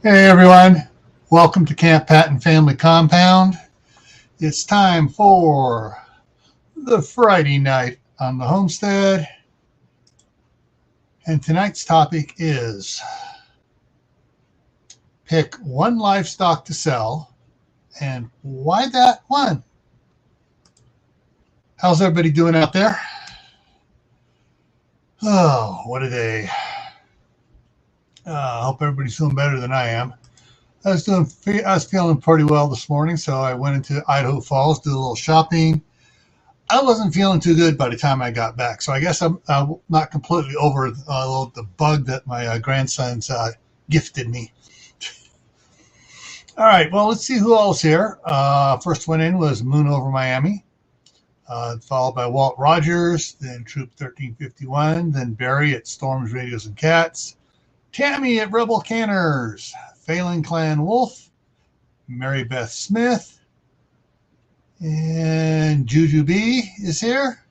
Hey everyone, welcome to Camppatton Family Compound. It's time for the Friday night on the Homestead, and tonight's topic is pick one livestock to sell and why that one. How's everybody doing out there? Oh, what a day. I hope everybody's feeling better than I am. I was feeling pretty well this morning, so I went into Idaho Falls, did a little shopping. I wasn't feeling too good by the time I got back, so I guess I'm not completely over the bug that my grandson's gifted me. All right, well, let's see who else here. First one in was Moon Over Miami, followed by Walt Rogers, then Troop 1351, then Barry at Storms, Radios, and Cats, Tammy at Rebel Canners, Phelan Clan Wolf, Mary Beth Smith, and Juju B is here.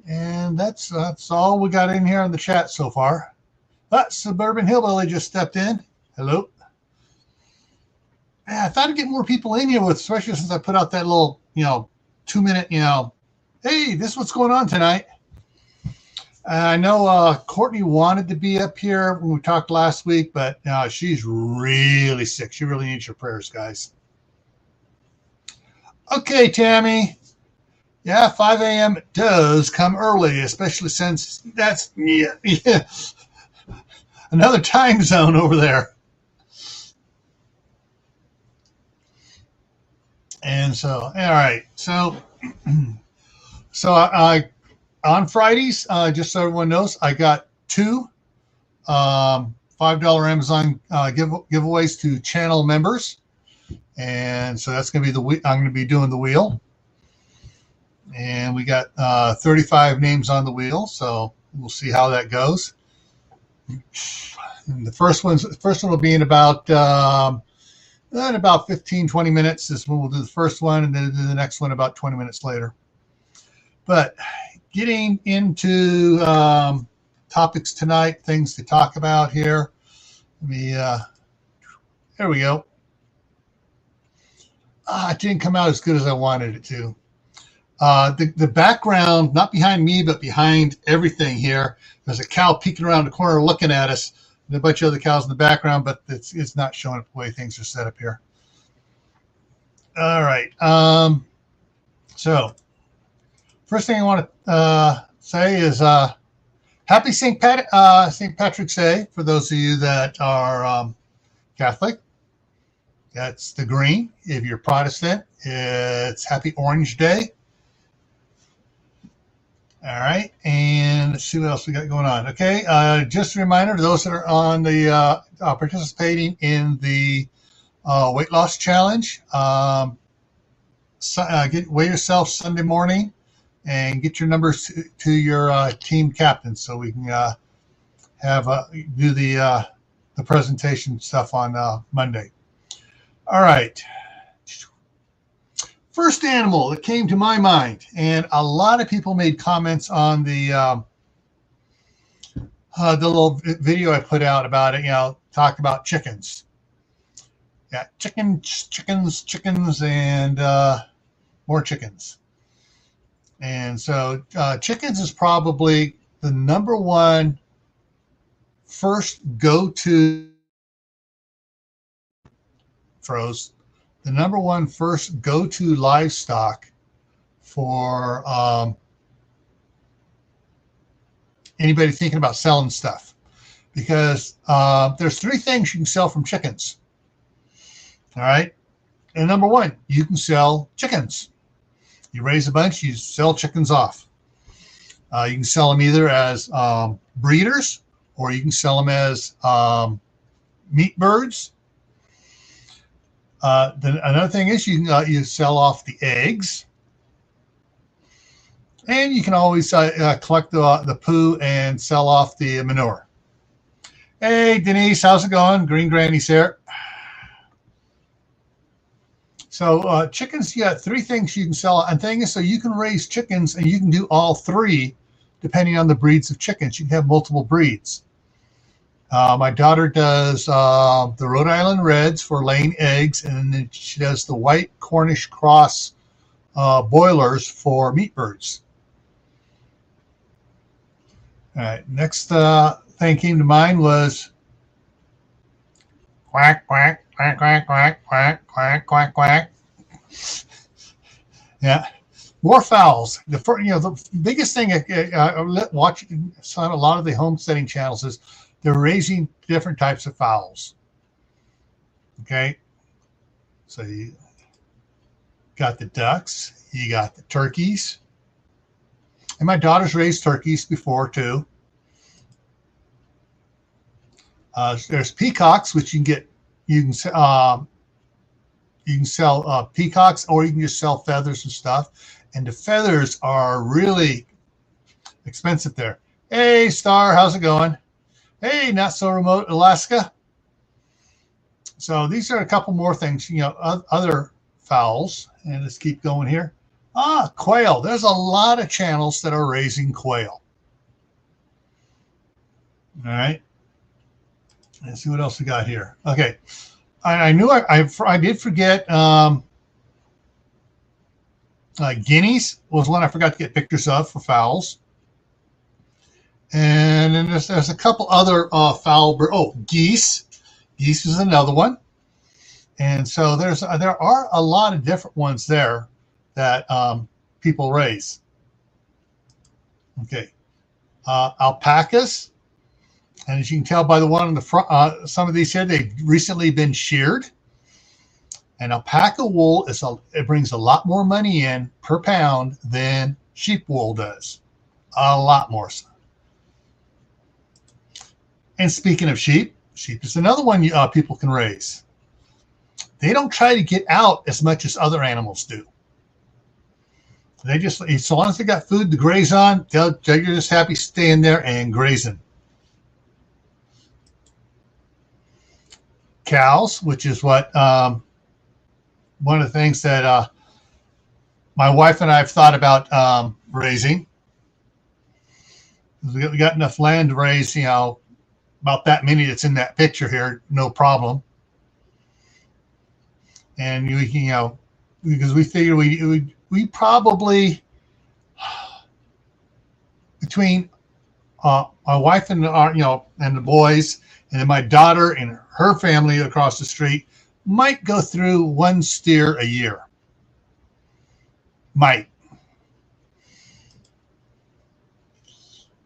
And that's all we got in here on the chat so far. But Suburban Hillbilly just stepped in. Hello. I thought I'd get more people in here, especially since I put out that little, 2-minute, hey, this is what's going on tonight. I know Courtney wanted to be up here when we talked last week, but she's really sick. She really needs your prayers, guys. Okay, Tammy. Yeah, 5 a.m. does come early, especially since that's another time zone over there. And so, all right. So I on Fridays, just so everyone knows, I got two $5 Amazon giveaways to channel members. And so that's going to be I'm going to be doing the wheel. And we got 35 names on the wheel, so we'll see how that goes. And the first one will be in about 15, 20 minutes. This one we'll do the first one, and then do the next one about 20 minutes later. But getting into topics tonight, things to talk about here. There we go. It didn't come out as good as I wanted it to. The background, not behind me, but behind everything here, there's a cow peeking around the corner looking at us, and a bunch of other cows in the background, but it's not showing up the way things are set up here. All right. So first thing I want to say is happy St. Patrick's Day for those of you that are Catholic. That's the green. If you're Protestant, it's Happy Orange Day. All right, and let's see what else we got going on. Okay, just a reminder to those that are on the participating in the weight loss challenge. Weigh yourself Sunday morning and get your numbers to your team captain so we can do the presentation stuff on Monday. All right. First animal that came to my mind, and a lot of people made comments on the little video I put out about it, talk about chickens. Yeah, chickens, and more chickens. And so chickens is probably the number one first go-to the number one first go-to livestock for anybody thinking about selling stuff, because there's three things you can sell from chickens. All right. And number one, you can sell chickens. You raise a bunch, you sell chickens off. You can sell them either as breeders, or you can sell them as meat birds. Then another thing is you sell off the eggs, and you can always collect the poo and sell off the manure. Hey Denise, how's it going? Green Granny's here. So chickens, you got three things you can sell. And thing is, so you can raise chickens, and you can do all three depending on the breeds of chickens. You can have multiple breeds. My daughter does the Rhode Island Reds for laying eggs, and then she does the white Cornish cross boilers for meat birds. All right, next thing came to mind was quack, quack, quack, quack, quack, quack, quack, quack, quack. Yeah, more fowls. The biggest thing I watch a lot of the homesteading channels is they're raising different types of fowls. Okay, so you got the ducks, you got the turkeys, and my daughter's raised turkeys before too. There's peacocks, which you can sell peacocks, or you can just sell feathers and stuff. And the feathers are really expensive there. Hey, Star, how's it going? Hey, not so remote Alaska. So these are a couple more things, other fowls. And let's keep going here. Quail. There's a lot of channels that are raising quail. All right. Let's see what else we got here. Okay. I knew I did forget guineas was one I forgot to get pictures of for fowls. And then there's a couple other fowl birds. Oh, geese. Geese is another one. And so there are a lot of different ones there that people raise. Okay. Alpacas. And as you can tell by the one on the front, some of these here, they've recently been sheared. And alpaca wool it brings a lot more money in per pound than sheep wool does. A lot more so. And speaking of sheep is another one people can raise. They don't try to get out as much as other animals do. They just, as long as they got food to graze on, they're just happy staying there and grazing. Cows, which is what one of the things that my wife and I have thought about raising. We got enough land to raise, about that many that's in that picture here, no problem. And because we figure we probably between my wife and and the boys, and then my daughter and her family across the street might go through one steer a year. Might.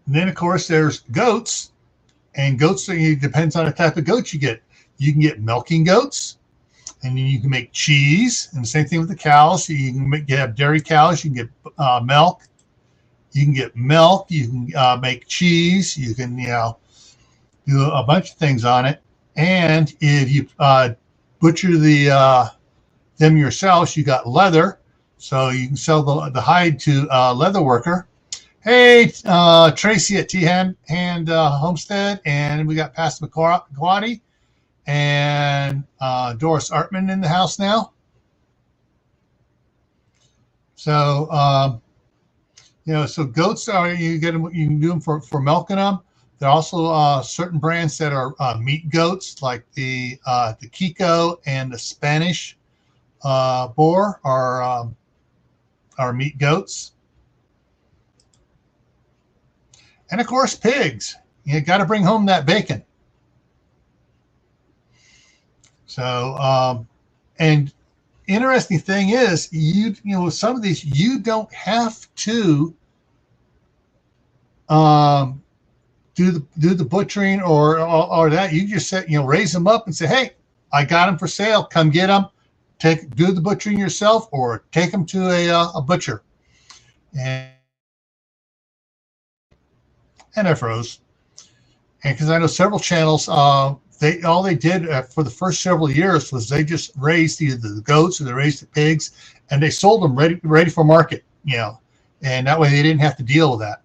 And then, of course, there's goats. And goats, it depends on the type of goat you get. You can get milking goats, and then you can make cheese. And the same thing with the cows. You can have dairy cows. You can get milk. You can get milk. You can make cheese. You can, do a bunch of things on it. And if you butcher them yourselves, you got leather. So you can sell the hide to a leather worker. Hey, Tracy at T-Hand Homestead. And we got Pastor McQuarrie and Doris Artman in the house now. So, so goats you can do them for milking them. There are also certain brands that are meat goats, like the Kiko and the Spanish boar are meat goats. And of course, pigs. You got to bring home that bacon. So, and interesting thing is, with some of these, you don't have to do the butchering or that. You just raise them up and say, hey, I got them for sale. Come get them. Do the butchering yourself, or take them to a butcher. And I froze. And because I know several channels, all they did for the first several years was they just raised either the goats or they raised the pigs, and they sold them ready for market, and that way they didn't have to deal with that.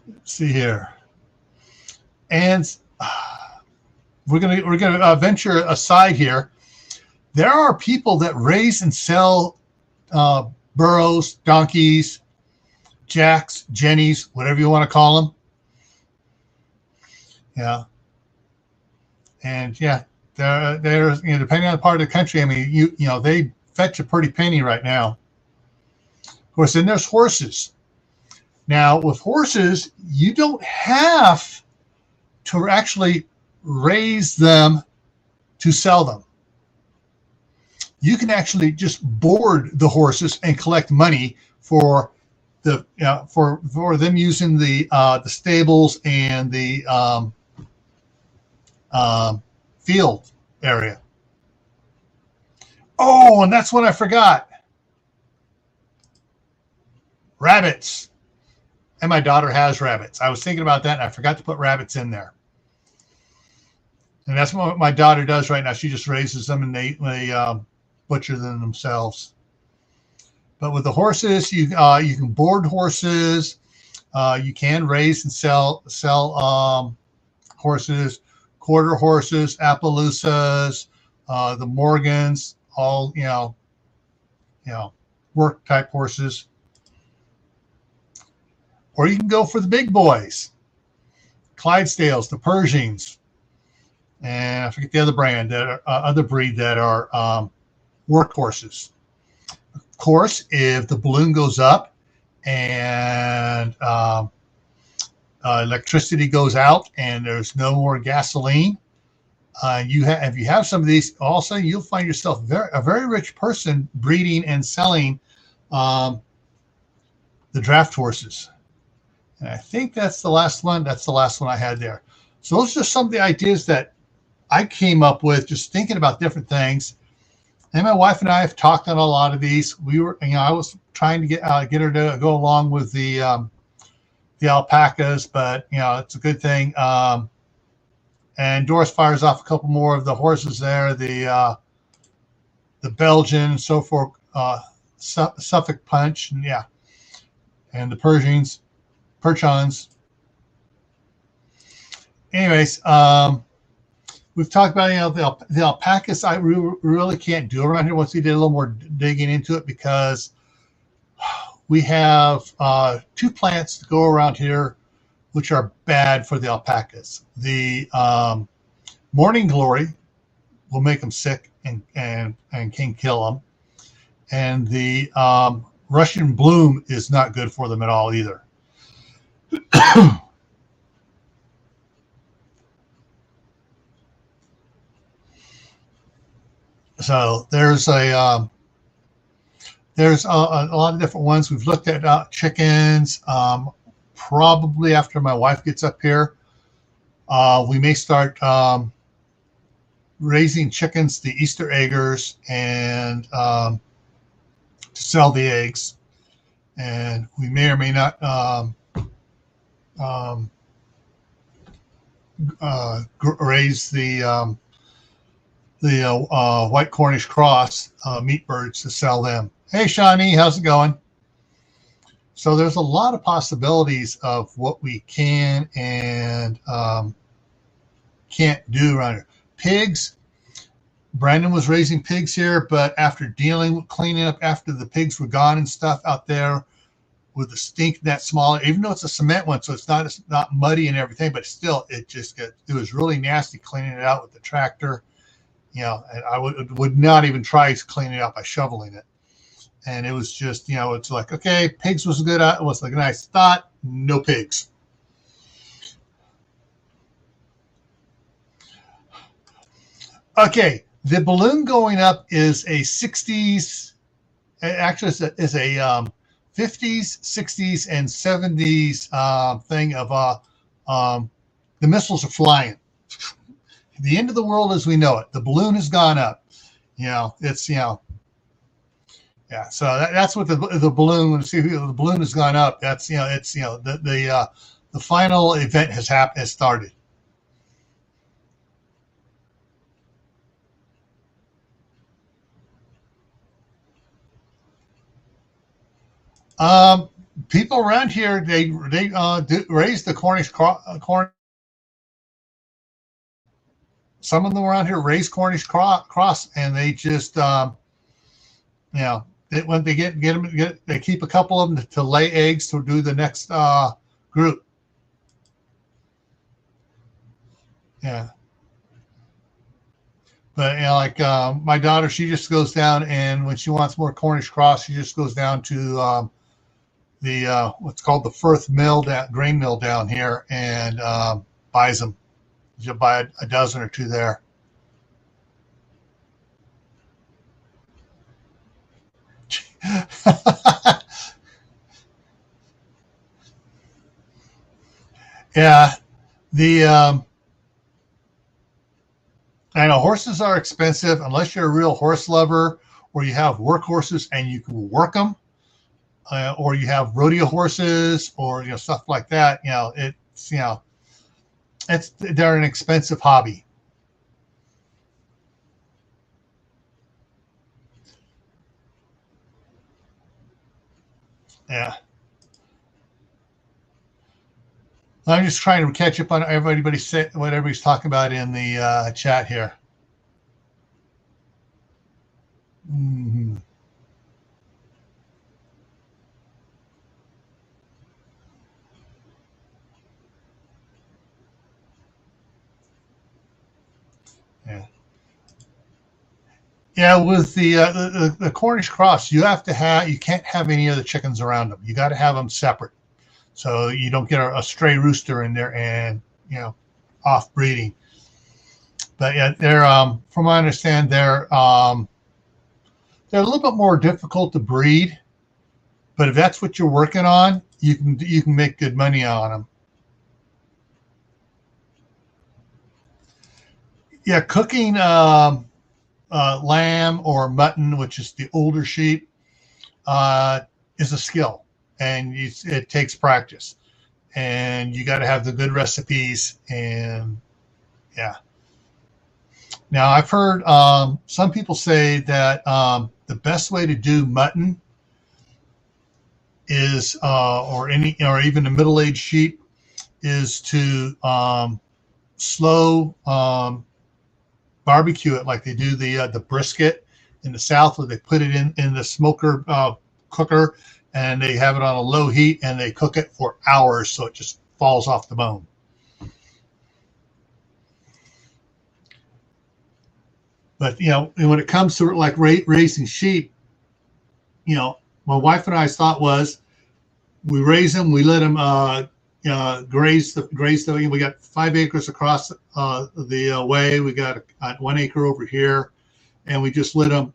Let's see here, and we're gonna venture aside here. There are people that raise and sell burros, donkeys, Jacks, Jennies, whatever you want to call them. Yeah. And yeah, there's depending on the part of the country, I mean, you know, they fetch a pretty penny right now. Of course, then there's horses. Now, with horses, you don't have to actually raise them to sell them. You can actually just board the horses and collect money for the for them using the stables and the field area. Oh, and that's what I forgot. Rabbits. And my daughter has rabbits. I was thinking about that, and I forgot to put rabbits in there. And that's what my daughter does right now. She just raises them, and they butcher them themselves. But with the horses, you can board horses. You can raise and sell horses, quarter horses, Appaloosas, the Morgans, all work type horses. Or you can go for the big boys, Clydesdales, the Persians, and I forget the other brand other breed that are work horses. Of course, if the balloon goes up and electricity goes out and there's no more gasoline, if you have some of these, all of a sudden you'll find yourself a very rich person breeding and selling the draft horses. And I think that's the last one. That's the last one I had there. So those are just some of the ideas that I came up with, just thinking about different things. And my wife and I have talked on a lot of these. I was trying to get her to go along with the alpacas, but it's a good thing. And Doris fires off a couple more of the horses there, the Belgian and so forth, Suffolk Punch, and the Persians. Perchons. Anyways, we've talked about the alpacas. I really can't do around here once we did a little more digging into it, because we have 2 plants to go around here which are bad for the alpacas. The morning glory will make them sick and can kill them, and the Russian bloom is not good for them at all either. So there's a lot of different ones. We've looked at chickens. Probably after my wife gets up here, we may start raising chickens, the Easter eggers, and to sell the eggs. And we may or may not raise the white Cornish cross meat birds to sell them. Hey, Shawnee, how's it going? So there's a lot of possibilities of what we can and can't do around here. Pigs. Brandon was raising pigs here, but after cleaning up after the pigs were gone and stuff out there with the stink that smaller, even though it's a cement one, so it's not muddy and everything, but still it was really nasty cleaning it out with the tractor. And I would not even try cleaning it out by shoveling it. And it was just, it's like, okay, pigs was a nice thought. No pigs. Okay, the balloon going up is a 60s. Actually, it's a 50s, 60s, and 70s thing of the missiles are flying. The end of the world as we know it. The balloon has gone up. It's so that's what the balloon. When the balloon has gone up, that's it's the final event has started. People around here they raise the Cornish corn. Some of them around here raise Cornish cross, and they just when they get them, they keep a couple of them to lay eggs to do the next group. Yeah. But like my daughter, she just goes down, and when she wants more Cornish cross, she just goes down to the what's called the Firth Mill, that grain mill down here, and buys them. She'll buy a dozen or two there. Yeah, the I know horses are expensive unless you're a real horse lover, or you have work horses and you can work them, or you have rodeo horses, or stuff like that. They're an expensive hobby. Yeah. I'm just trying to catch up on what everybody's talking about in the chat here. Mm-hmm. Yeah. Yeah, with the Cornish cross, you can't have any other chickens around them. You got to have them separate, so you don't get a stray rooster in there and off breeding. But yeah, they're from what I understand, they're a little bit more difficult to breed. But if that's what you're working on, you can make good money on them. Yeah, cooking lamb or mutton, which is the older sheep, is a skill, and it takes practice, and you got to have the good recipes. And yeah. Now I've heard some people say that the best way to do mutton is, or even a middle-aged sheep, is to slow barbecue it like they do the brisket in the South, where they put it in the smoker cooker, and they have it on a low heat, and they cook it for hours so it just falls off the bone. But when it comes to like raising sheep, my wife and I's thought was, we raise them, we let them graze. We got 5 acres across the way. We got 1 acre over here, and we just let them,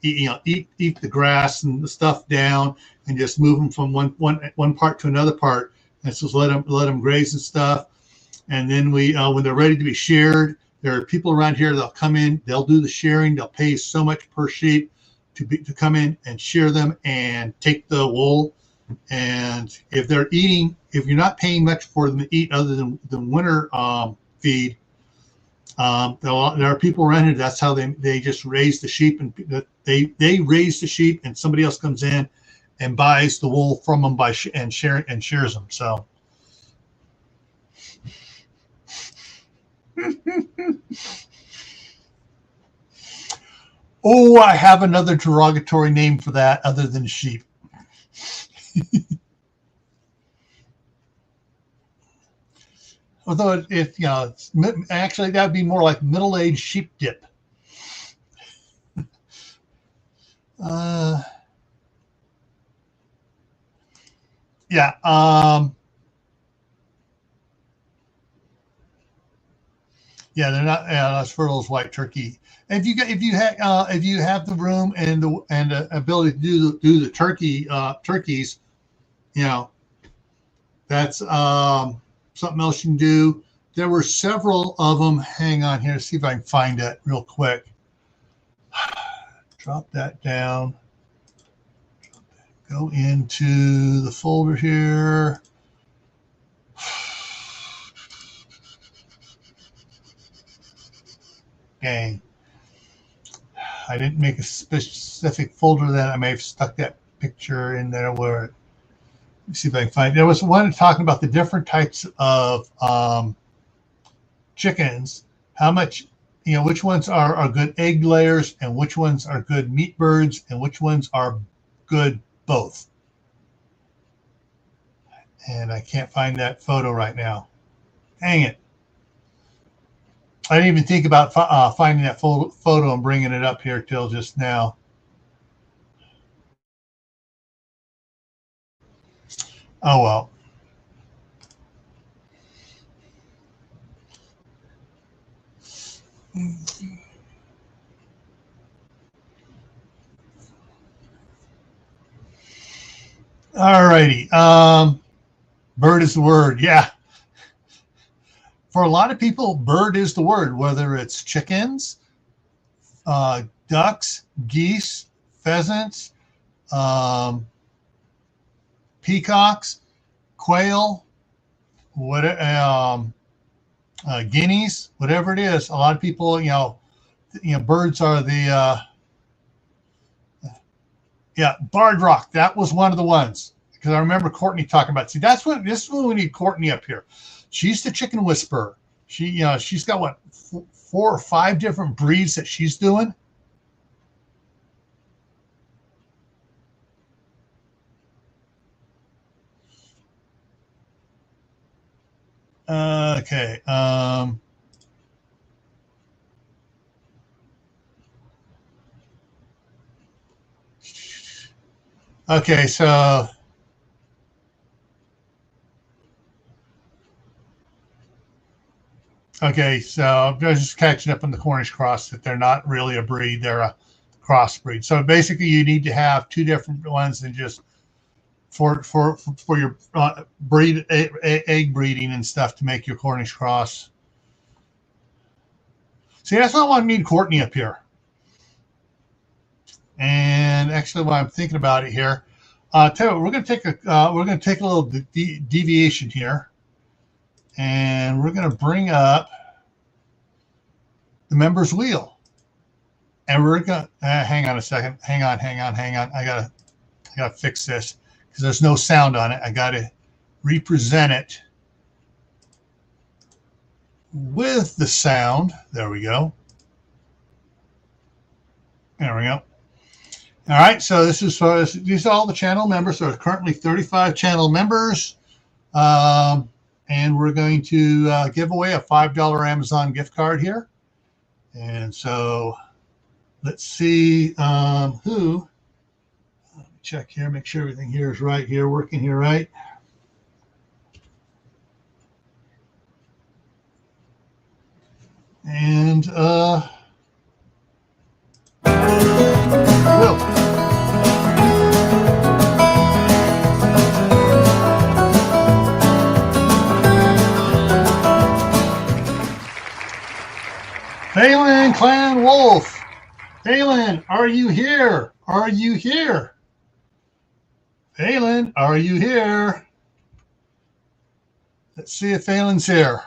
eat the grass and the stuff down, and just move them from one part to another part, and just let them graze and stuff. And then we, when they're ready to be sheared, there are people around here that'll come in, they'll do the shearing, they'll pay so much per sheep to come in and shear them and take the wool. And if you're not paying much for them to eat other than the winter feed, there are people around here, that's how they just raise the sheep, and they raise the sheep, and somebody else comes in and buys the wool from them and shears them. So oh, I have another derogatory name for that other than sheep. Although it's actually that'd be more like middle-aged sheep dip. Yeah. Yeah, they're not as fertile as white turkey. If you have the room and the ability to do the turkeys, that's something else you can do. There were several of them. Hang on here, see if I can find it real quick. Drop that down. Go into the folder here. Dang. I didn't make a specific folder that I may have stuck that picture in there where, let me see if I can find it. There was one talking about the different types of chickens, how much which ones are good egg layers and which ones are good meat birds and which ones are good both. And I can't find that photo right now. Dang it. I didn't even think about finding that photo and bringing it up here till just now. Oh, well. All righty. Bird is the word. Yeah. For a lot of people, bird is the word, whether it's chickens, ducks, geese, pheasants, peacocks, quail, guineas, whatever it is. A lot of people, birds are the barred rock. That was one of the ones because I remember Courtney talking about. See, this is when we need Courtney up here. She's the chicken whisperer. She's got what 4 or 5 different breeds that she's doing. Okay. Okay, so I'm just catching up on the Cornish cross that they're not really a breed; they're a crossbreed. So basically, you need to have 2 different ones than just for your breed egg breeding and stuff to make your Cornish cross. See, that's why I want to need Courtney up here. And actually, while I'm thinking about it here, tell you what, we're going to take a little deviation here, and we're going to bring up the members wheel, and we're going to hang on a second. Hang on. I gotta fix this because there's no sound on it. I gotta represent it with the sound. There we go. There we go. All right, so these are all the channel members. There are currently 35 channel members, and we're going to give away a $5 Amazon gift card here. And so let's see who. Let me check here, make sure everything here is right here, working here right. And Will. Phelan Clan Wolf. Phelan, are you here? Are you here? Phelan, are you here? Let's see if Phelan's here.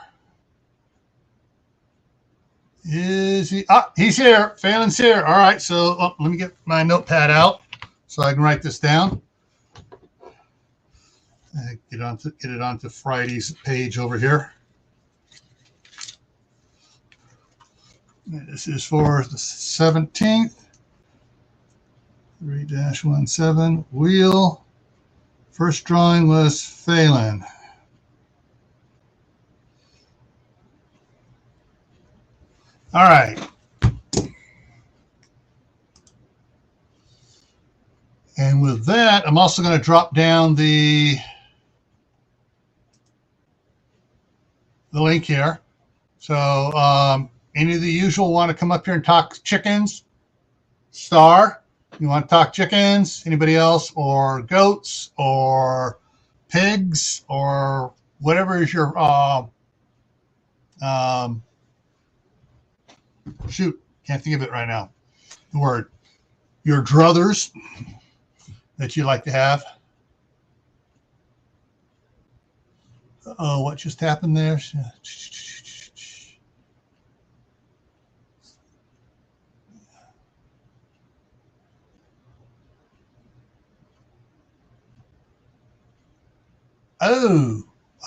Is he? Ah, he's here. Phelan's here. All right, so let me get my notepad out so I can write this down. Get it onto Friday's page over here. This is for the 17th. 3-17 wheel. First drawing was Phelan. All right. And with that, I'm also going to drop down the link here. So any of the usual want to come up here and talk chickens? Star, you want to talk chickens? Anybody else? Or goats? Or pigs? Or whatever is your shoot, can't think of it right now. The word. Your druthers that you like to have. Oh, what just happened there?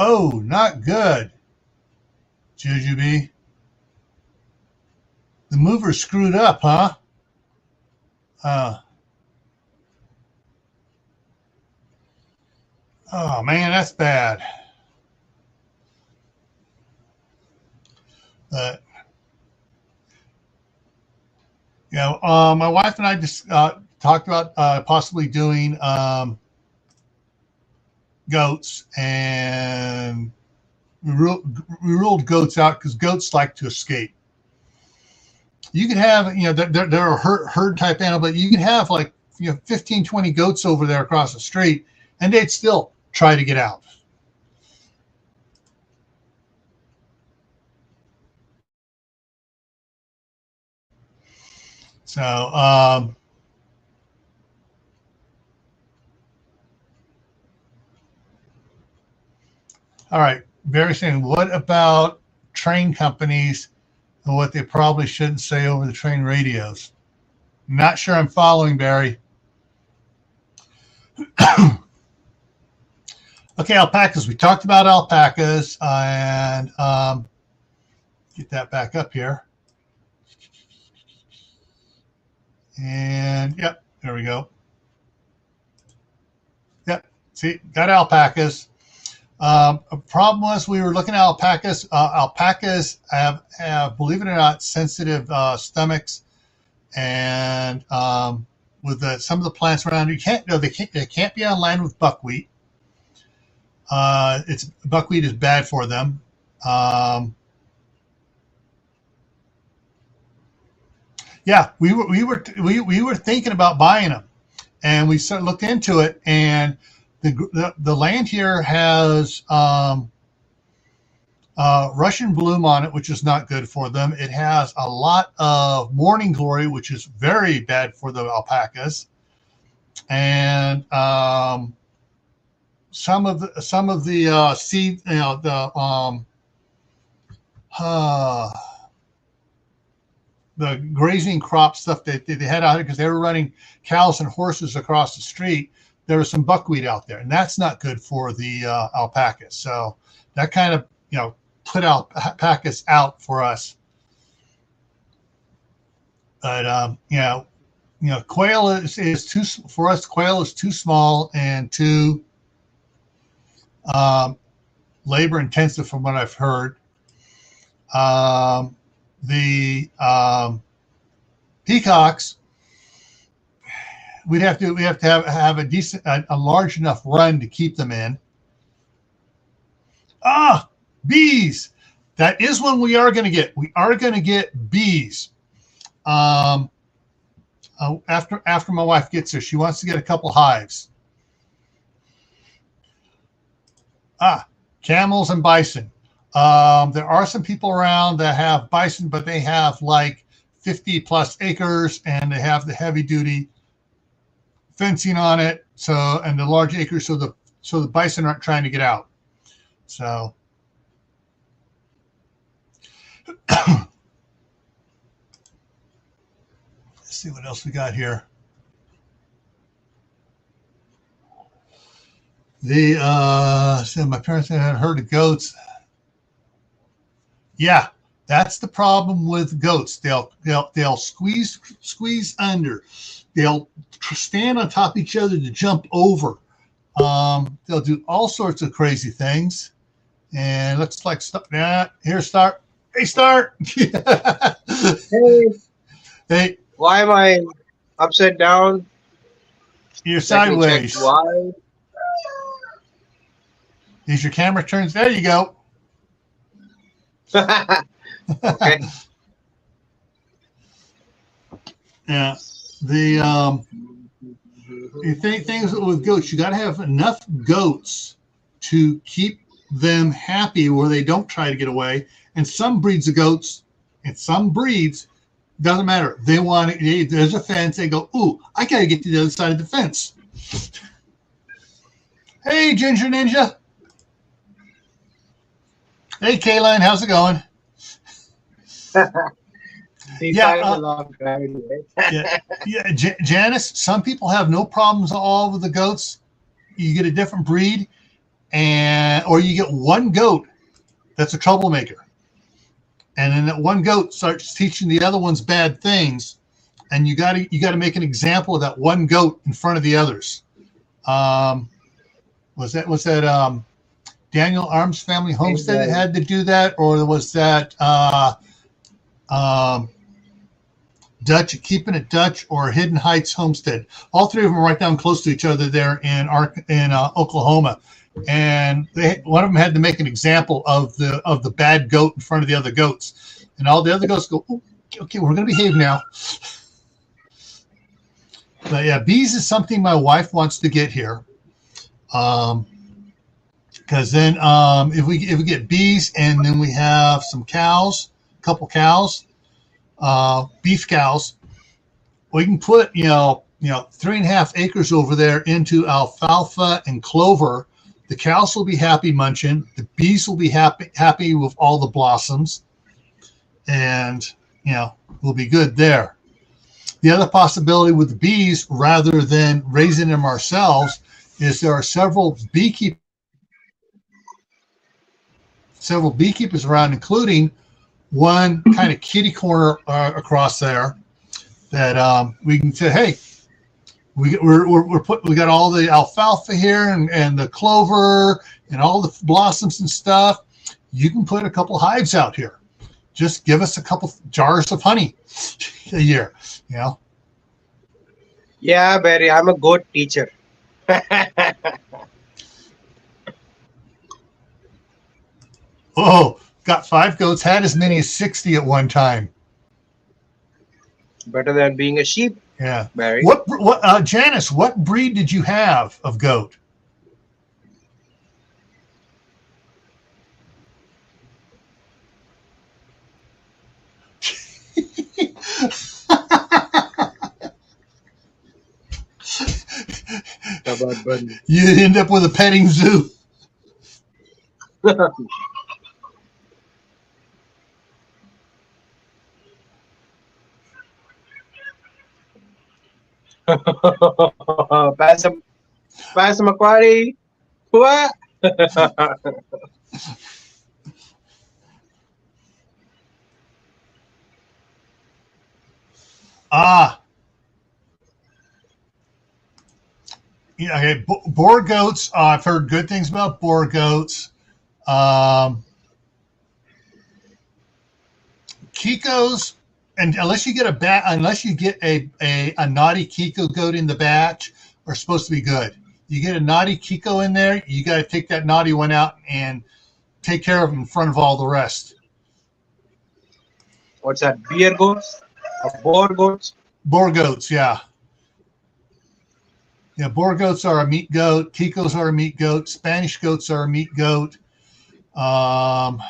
Oh, not good. Jujubee. The mover screwed up, huh? Oh man, that's bad. But my wife and I just talked about possibly doing goats, and we ruled goats out because goats like to escape. You can have, they're a herd type animal, but you can have 15, 20 goats over there across the street, and they'd still try to get out. So, all right, Barry saying, what about train companies and what they probably shouldn't say over the train radios? Not sure I'm following, Barry. Okay, alpacas. We talked about alpacas, and get that back up here. And yep, there we go. Yep, see, got alpacas. A problem was we were looking at alpacas. Alpacas have, believe it or not, sensitive stomachs, and with some of the plants around, they can't be on land with buckwheat. Buckwheat is bad for them. Yeah, we were thinking about buying them, and we looked into it, and the land here has Russian bloom on it, which is not good for them. It has a lot of morning glory, which is very bad for the alpacas, and some of the seed, the grazing crop stuff that they had out here, because they were running cows and horses across the street. There was some buckwheat out there, and that's not good for the alpacas. So that kind of put alpacas out for us. But quail is too, for us. Quail is too small and too labor intensive, from what I've heard. The peacocks, we'd have to have a decent, a large enough run to keep them in. Bees. That is one we are going to get. We are going to get bees. After my wife gets there, she wants to get a couple hives. Camels and bison. There are some people around that have bison, but they have 50 plus acres, and they have the heavy duty fencing on it. So, and the large acres, so the bison aren't trying to get out. So, let's see what else we got here. So my parents had heard of goats. Yeah, that's the problem with goats. They'll squeeze under. They'll stand on top of each other to jump over. They'll do all sorts of crazy things. And looks like here, Start. Hey, Start. Hey. Why am I upside down? You're sideways. Why? Is your camera turns? There you go. Okay. Yeah. The things with goats, you got to have enough goats to keep them happy where they don't try to get away. And some breeds of goats, and some breeds, doesn't matter. They want it. There's a fence. They go, ooh, I got to get to the other side of the fence. Hey, Ginger Ninja. Hey, Kayline, how's it going? Janice, some people have no problems at all with the goats. You get a different breed, or you get one goat that's a troublemaker. and then that one goat starts teaching the other ones bad things, and you got to make an example of that one goat in front of the others. Was that Daniel Arms Family Homestead that had to do that, or was that Dutch, Keeping It Dutch, or Hidden Heights Homestead? All three of them are right down close to each other there in Oklahoma, and one of them had to make an example of the bad goat in front of the other goats, and all the other goats go, oh, okay, we're going to behave now. But yeah, bees is something my wife wants to get here, because then if we get bees and then we have some cows, a couple cows, beef cows, we can put 3.5 acres over there into alfalfa and clover. The cows will be happy munching. The bees will be happy with all the blossoms, and we'll be good there. The other possibility with the bees, rather than raising them ourselves, is there are several beekeepers around, including one kind of kitty corner across there that we can say, hey, we got all the alfalfa here and the clover and all the blossoms and stuff. You can put a couple hives out here. Just give us a couple jars of honey a year, Yeah, Barry, I'm a goat teacher. Oh, got 5 goats, had as many as 60 at one time. Better than being a sheep. Yeah. Barry. What Janice, what breed did you have of goat? You end up with a petting zoo. Passamaquoddy. What? Okay. Boar goats. I've heard good things about boar goats. Kikos, and unless you get a naughty Kiko goat in the batch, are supposed to be good. You get a naughty Kiko in there, you got to take that naughty one out and take care of him in front of all the rest. What's that? Beer goats? Or boar goats? Boar goats, yeah. Yeah, boar goats are a meat goat. Kikos are a meat goat. Spanish goats are a meat goat. And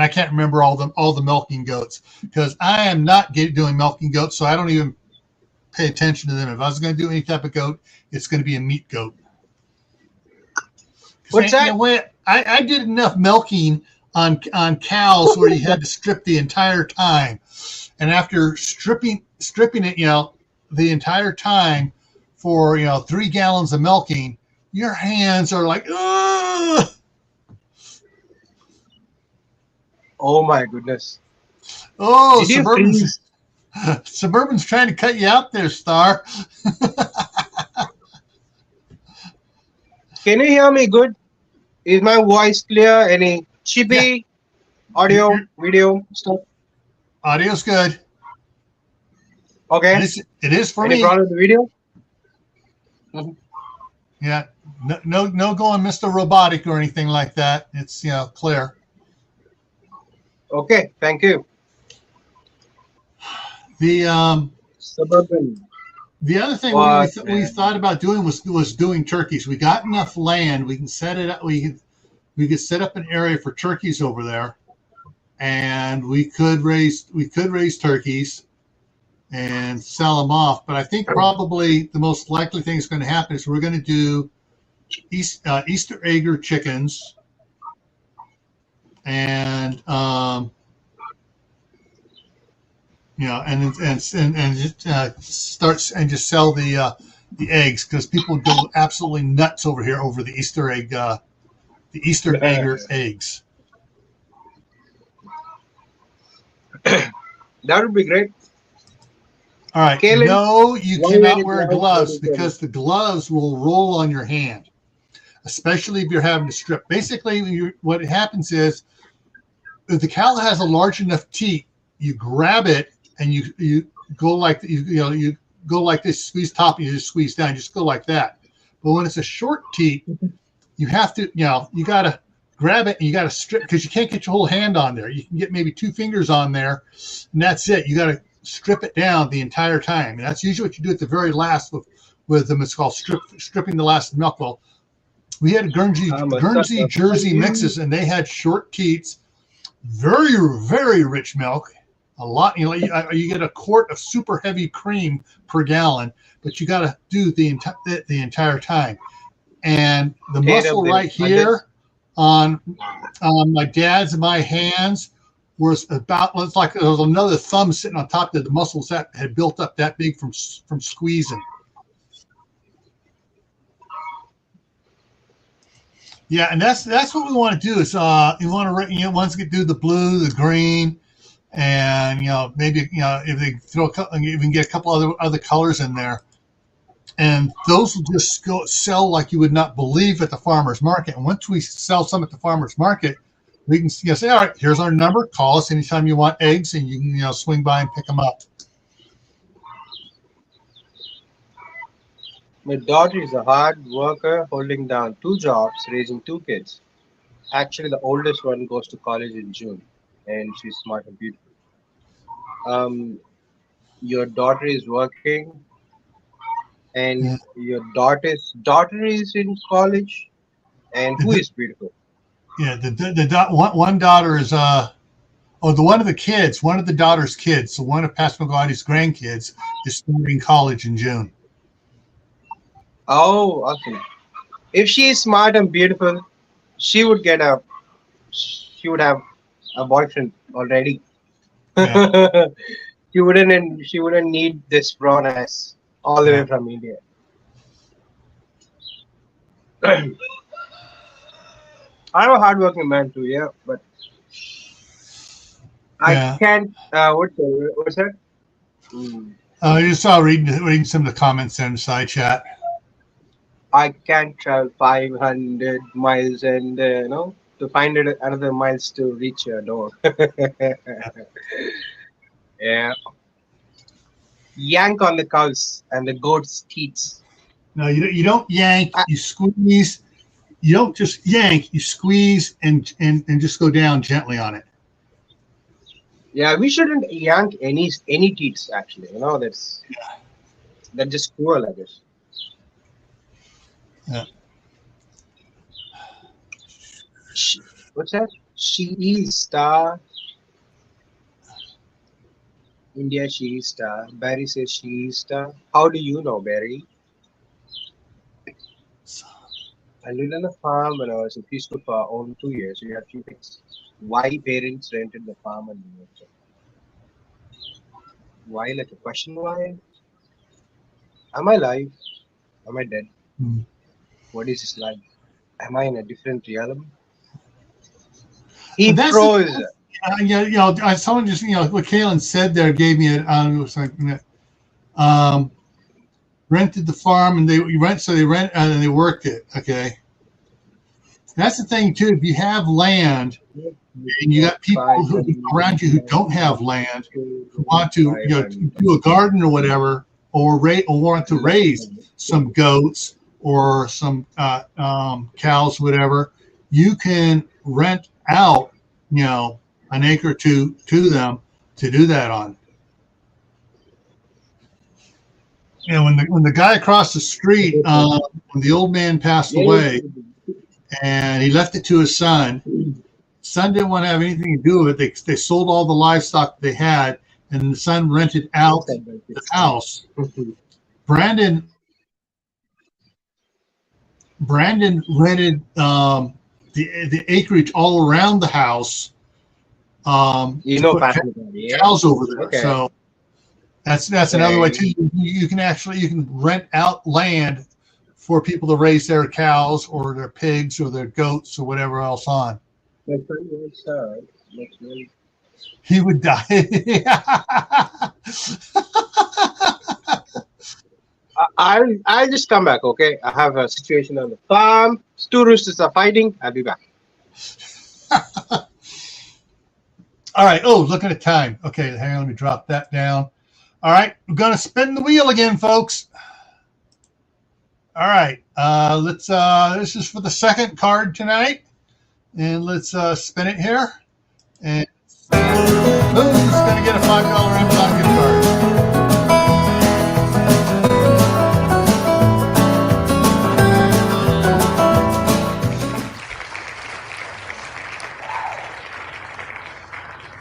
I can't remember all the milking goats, because I am not doing milking goats, so I don't even pay attention to them. If I was going to do any type of goat, it's going to be a meat goat. What's that? I did enough milking on cows where you had to strip the entire time, and after stripping it, the entire time for 3 gallons of milking, your hands are like, ugh! Oh my goodness. Oh, Suburban's trying to cut you out there, Star. Can you hear me good? Is my voice clear? Any chippy audio, video stuff? Audio's good. Okay. It is for Any me. problem with the video? Mm-hmm. Yeah. No going Mr. Robotic or anything like that. It's clear. Okay, thank you. The Suburban. The other thing we thought about doing was doing turkeys. We got enough land. We can set it up. We could set up an area for turkeys over there, and we could raise turkeys and sell them off. But I think probably the most likely thing that's going to happen is we're going to do Easter egger chickens, and starts and just sell the eggs, because people go absolutely nuts over here over the Easter egger eggs. That would be great. All right. Kalen, No, you why wear cannot wear gloves? What gloves is it? because the gloves will roll on your hand, especially if you're having to strip. Basically, what happens is if the cow has a large enough teat, you grab it and you go like you go like this, squeeze top, and you just squeeze down, just go like that. But when it's a short teat, you have to you got to grab it and you got to strip because you can't get your whole hand on there. You can get maybe 2 fingers on there, and that's it. You got to strip it down the entire time, and that's usually what you do at the very last with them. It's called stripping the last milk. Well, we had I'm a Guernsey sucker for Jersey you. mixes, and they had short teats, very very rich milk. A lot, you get a quart of super heavy cream per gallon, but you got to do the entire time. And the Straight up muscle there. right here on my dad's and my hands was about, it's like there was another thumb sitting on top of the muscles that had built up that big from squeezing. Yeah, and that's what we want to do is you want to once you do the blue, the green, and maybe if they throw even get a couple other colors in there, and those will just go sell like you would not believe at the farmer's market. And once we sell some at the farmer's market, we can say, all right, here's our number. Call us anytime you want eggs, and you can swing by and pick them up. My daughter is a hard worker, holding down 2 jobs, raising 2 kids. Actually, the oldest one goes to college in June, and she's smart and beautiful. Um, your daughter is working, and Yeah. your daughter is in college, and who is beautiful? Yeah, one daughter is the one of the daughter's kids. So one of Pastor McGuire's grandkids is starting college in June. Oh, awesome! If she is smart and beautiful, she would get a she would have a boyfriend already. Yeah, She wouldn't need this brown ass all the way yeah, from India. I'm a hardworking man too, yeah, but I yeah. can't. What's that? Mm, You saw reading some of the comments in the side chat. I can't travel 500 miles and to find another miles to reach your door. Yeah, yank on the cows and the goats' teats. No, you don't yank. I, You squeeze. You don't just yank. You squeeze and just go down gently on it. yeah, we shouldn't yank any teats actually. That's just cruel, I guess. Yeah. Sh- What's that? She is star. India, she is star. Barry says she is star. How do you know, Barry? I lived on a farm when I was in Costco for only 2 years. We had few pigs. Why parents rented the farm and moved it? Why, like a question why? Am I alive? Am I dead? Mm. What is this life? Am I in a different realm? But He that's the froze. someone just what Kaylin said there gave me it was like um, rented the farm and they rent and they worked it. Okay, that's the thing too. If you have land and you got people around you who don't have land who want to do a garden or whatever, or want to raise some goats or some cows, whatever, you can rent out an acre to them to do that on. When the guy across the street, when the old man passed away, and he left it to his son. Son didn't want to have anything to do with it. They sold all the livestock they had, and the son rented out the house. Brandon rented the acreage all around the house to put cows over there. Okay. So that's another way too. You can rent out land for people to raise their cows or their pigs or their goats or whatever else on. That's really sad. He would die. I'll just come back, okay? I have a situation on the farm. Two roosters are fighting. I'll be back. All right. Oh, look at the time. Okay, hang on. Let me drop that down. All right. We're going to spin the wheel again, folks. All right. Let's. This is for the second card tonight. And let's spin it here. And who's going to get a $5 Amazon gift card?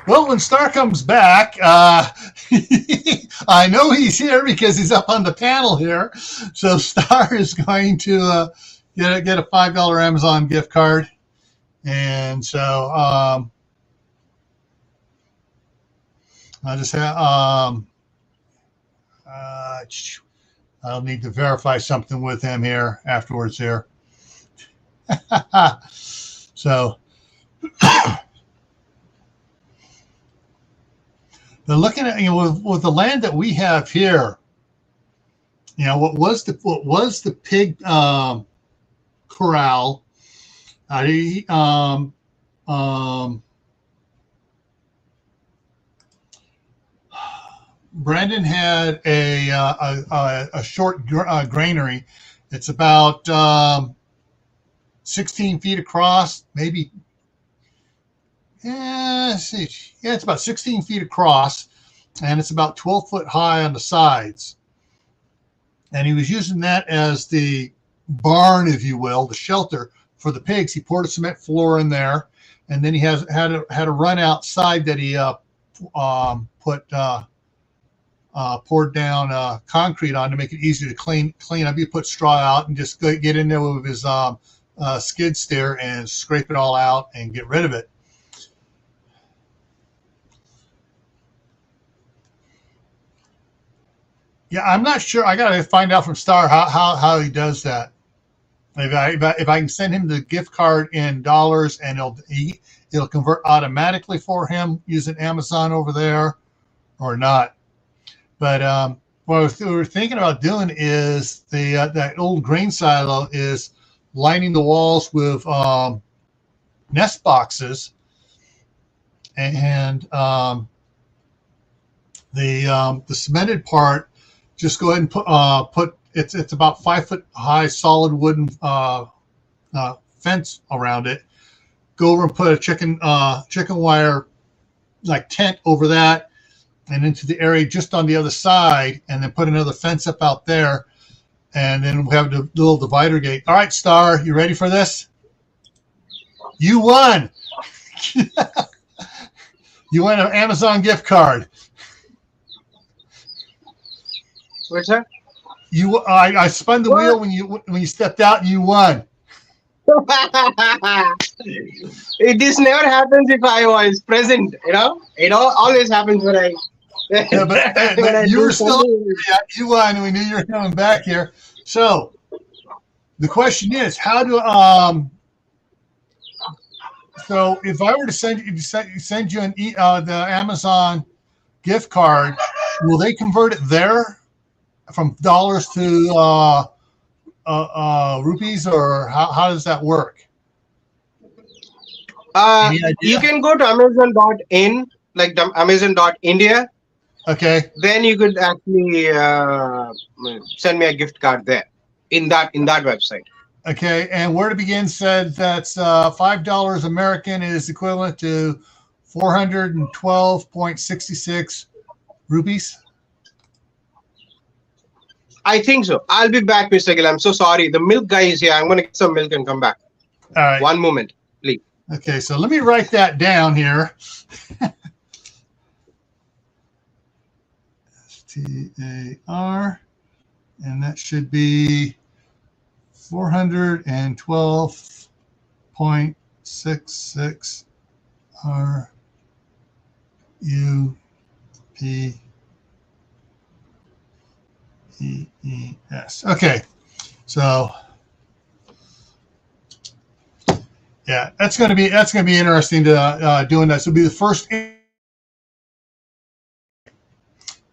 Well, when Star comes back, I know he's here because he's up on the panel here. So Star is going to get a $5 Amazon gift card. And so I'll just have, I'll need to verify something with him here afterwards here. So but looking at, with the land that we have here, what was the pig corral? Brandon had a short granary. It's about 16 feet across, maybe. It's about 16 feet across, and it's about 12 foot high on the sides. And he was using that as the barn, if you will, the shelter for the pigs. He poured a cement floor in there, and then he had a run outside that he poured down concrete on to make it easier to clean up. You put straw out and just get in there with his skid steer and scrape it all out and get rid of it. Yeah, I'm not sure. I got to find out from Star how he does that. If I can send him the gift card in dollars and it'll convert automatically for him using Amazon over there or not. But what we were thinking about doing is that old grain silo is lining the walls with nest boxes, and the cemented part, just go ahead and put it's about 5 foot high solid wooden fence around it. Go over and put a chicken wire like tent over that and into the area just on the other side, and then put another fence up out there, and then we have the little divider gate. All right, Star, you ready for this? You won. You won an Amazon gift card. What's that? I spun the wheel when you stepped out and you won. This never happens if I was present. It always happens when I. Yeah, but you were still. Yeah, you won. We knew you were coming back here. So the question is, how do So if I were to send you the Amazon gift card, will they convert it there from dollars to rupees, or how does that work? You can go to Amazon.in, like the Amazon.India. Okay. Then you could actually send me a gift card there in that website. Okay, and Where to Begin said that's $5 American is equivalent to 412.66 rupees. I think so. I'll be back, Mr. Gill. I'm so sorry. The milk guy is here. I'm going to get some milk and come back. All right. One moment, please. Okay, so let me write that down here. STAR, and that should be 412.66 RUPEES. Okay, so yeah, that's going to be interesting to doing that. So it'll be the first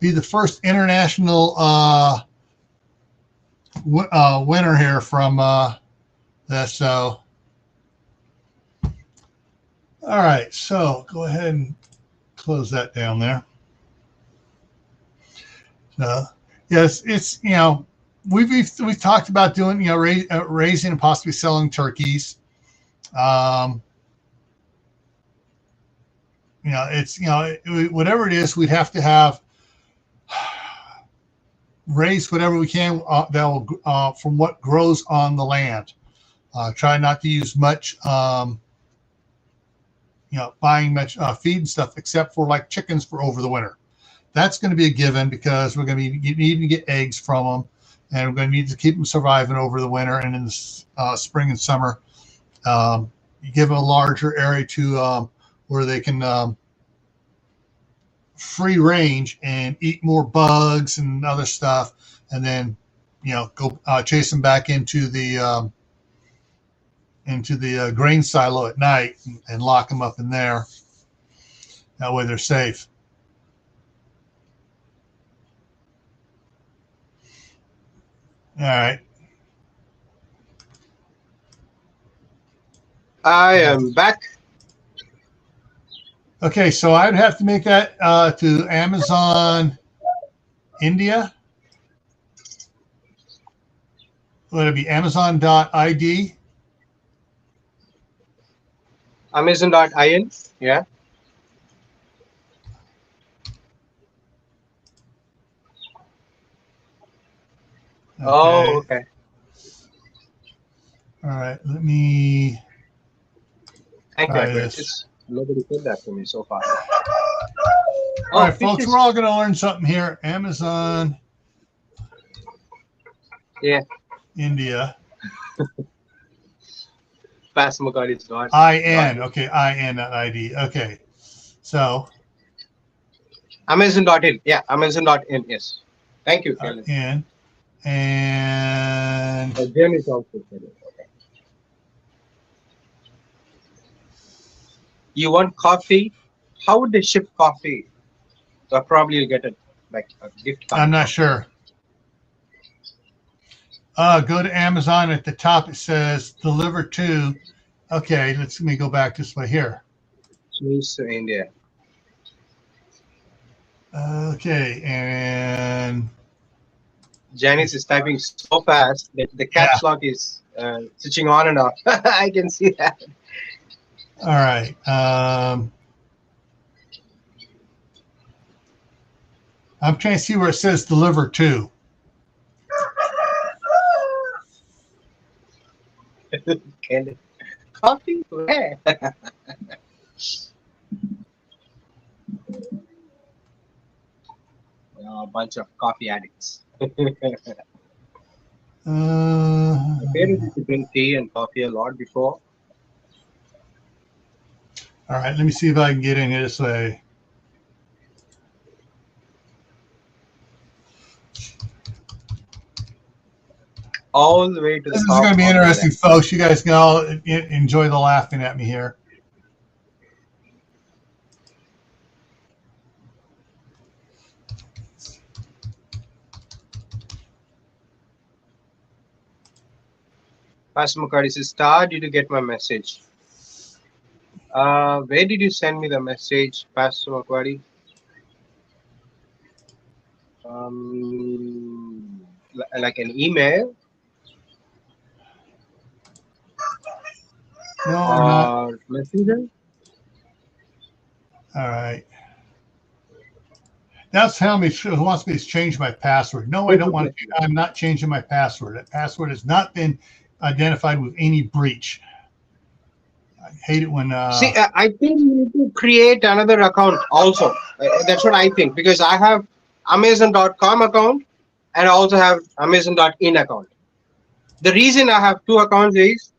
be the first international winner here from this. So, all right. So go ahead and close that down there. So, yes, it's we've talked about doing raising and possibly selling turkeys. It's whatever it is, we'd have to have raise whatever we can that will from what grows on the land. Try not to use much, buying much feed and stuff, except for like chickens for over the winter. That's going to be a given because we're going to be needing to get eggs from them, and we're going to need to keep them surviving over the winter and in the spring and summer. You give them a larger area to where they can free range and eat more bugs and other stuff, and then go chase them back into the grain silo at night and lock them up in there. That way they're safe. All right. I am back. Okay, so I'd have to make that to Amazon India. Would it be Amazon.ID? Amazon.in, yeah. Okay. Oh, okay. All right, let me Thank try you. this. Nobody said that to me so far. All right, folks, we're all going to learn something here. Amazon. Yeah. India. Passmocard is not. IN. Okay, IN.ID. Okay. So. Amazon.in. Yeah, Amazon.in. Yes. Thank you, Kevin. In. And. Jen is also said it. Okay. You want coffee? How would they ship coffee? So probably you'll get it like a gift card. I'm not sure. Go to Amazon. At the top it says deliver to. Okay, let me go back this way here. Choose to India. Okay, and Janice is typing so fast that the caps lock is switching on and off. I can see that. All right. I'm trying to see where it says deliver to. Coffee? Where? A bunch of coffee addicts. My parents used to drink tea and coffee a lot before. All right, let me see if I can get in here this way. All the way to the This is going to be interesting, folks. You guys can all enjoy the laughing at me here. Pastor Mukherjee says, Star, did you get my message? Where did you send me the message, Pastor Mukherjee? Like an email? No, not. Messenger? All right. That's telling me who wants me to change my password. No, I don't want to. I'm not changing my password. That password has not been identified with any breach. I hate it when. See, I think you need to create another account also. That's what I think, because I have Amazon.com account and I also have Amazon.in account. The reason I have two accounts is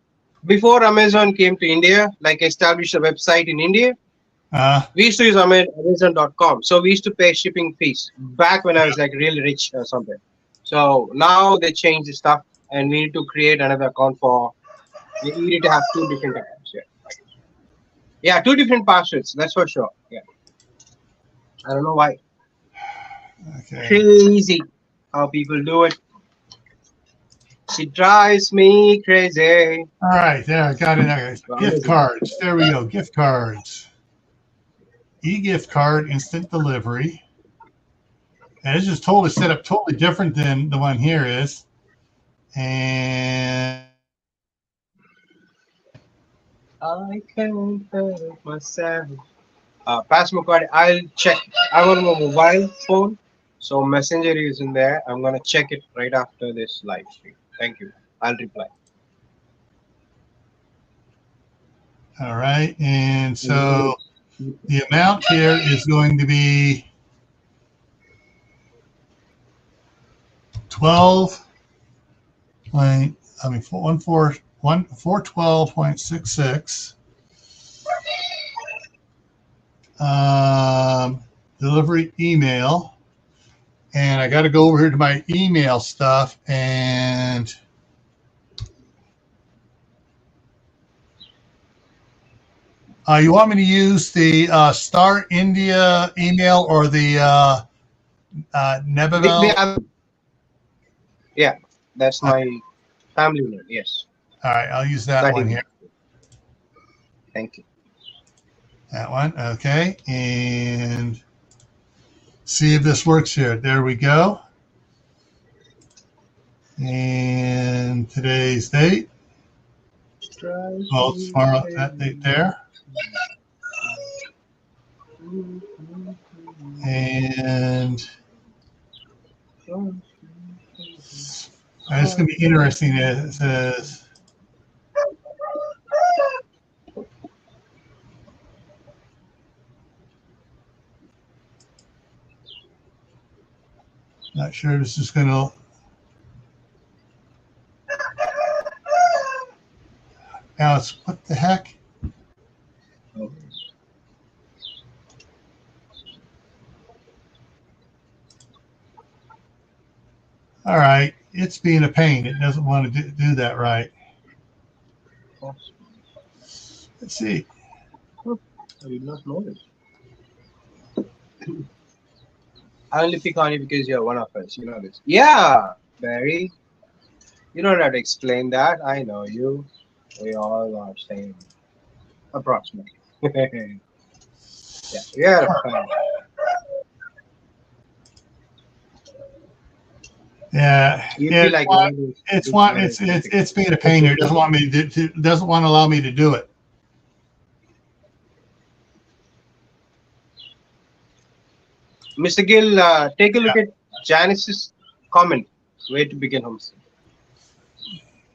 before Amazon came to India, like established a website in India, we used to use Amazon.com. So we used to pay shipping fees back when I was like really rich or something. So now they changed the stuff and we need to create another account for, we need to have two different accounts. Yeah, two different passwords. That's for sure. Yeah. I don't know why. Okay. Crazy how people do it. It drives me crazy. All right, there, I got it. Okay. Well, Gift amazing. cards. There we go. Gift cards. E-gift card, instant delivery. And this is totally set up totally different than the one here is. And I can't help myself. Pass my card. I'll check. I'm on my mobile phone, so Messenger is in there. I'm gonna check it right after this live stream. Thank you. I'll reply. all right, and so the amount here is going to be 12 point, I mean, 412.66. Delivery email. And I got to go over here to my email stuff and you want me to use the Star India email or the Nebavel? Yeah, that's my family name. Yes. All right, I'll use that one here. Thank you. That one, okay. And see if this works here. There we go. And today's date. Well, tomorrow, that date there. And it's going to be interesting. It says, not sure this is going to. Now it's what the heck? All right, it's being a pain. It doesn't want to do that right. Let's see. I did not know this. I only pick on you because you're one of us. You know this. Yeah, Barry. You don't have to explain that. I know you. We all are same. Approximately. Yeah, fine. Yeah, You feel like it's being a pain here. It doesn't want me to doesn't want to allow me to do it. Mr. Gill, take a look at Janice's comment. Where to begin Homestead.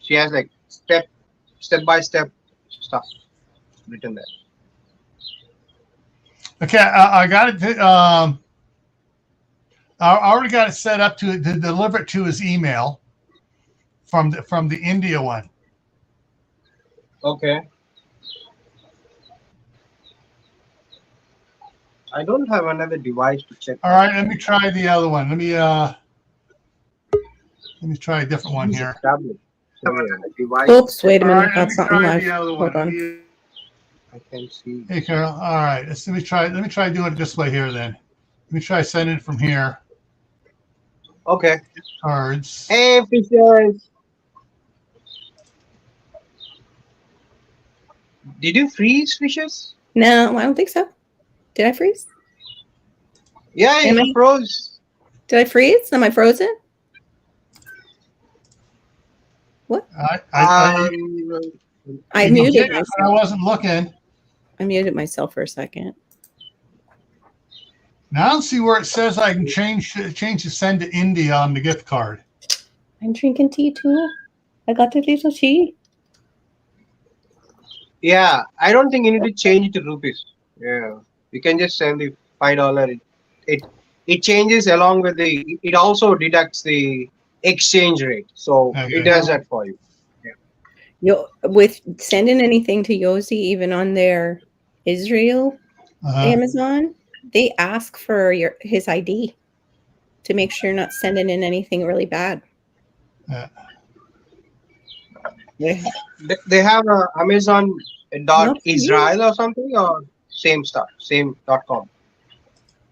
She has like step by step stuff written there. Okay, I got it. I already got it set up to deliver it to his email from the India one. Okay. I don't have another device to check. All right, let me try the other one. Let me try a different one here. Oops, wait a minute. Got something live. Hold on. I can see. Hey, Carol. All right, let me try doing it this way here then. Let me try sending it from here. Okay. Cards. Hey, Fishers. Did you freeze, Fishers? No, I don't think so. Did I freeze? Yeah, you froze. Did I freeze? Am I frozen? What? I muted myself. I wasn't looking. I muted myself for a second. Now I don't see where it says I can change the send to India on the gift card. I'm drinking tea too. I got the little tea. Yeah, I don't think you need to change it to rupees. Yeah, you can just send the $5. It changes along with it also deducts the exchange rate, so it does that for you. Yeah. With sending anything to Yossi, even on their Israel Amazon, they ask for his ID to make sure you're not sending in anything really bad. Yeah. They have a Amazon.Israel or something, or same stuff, same .com.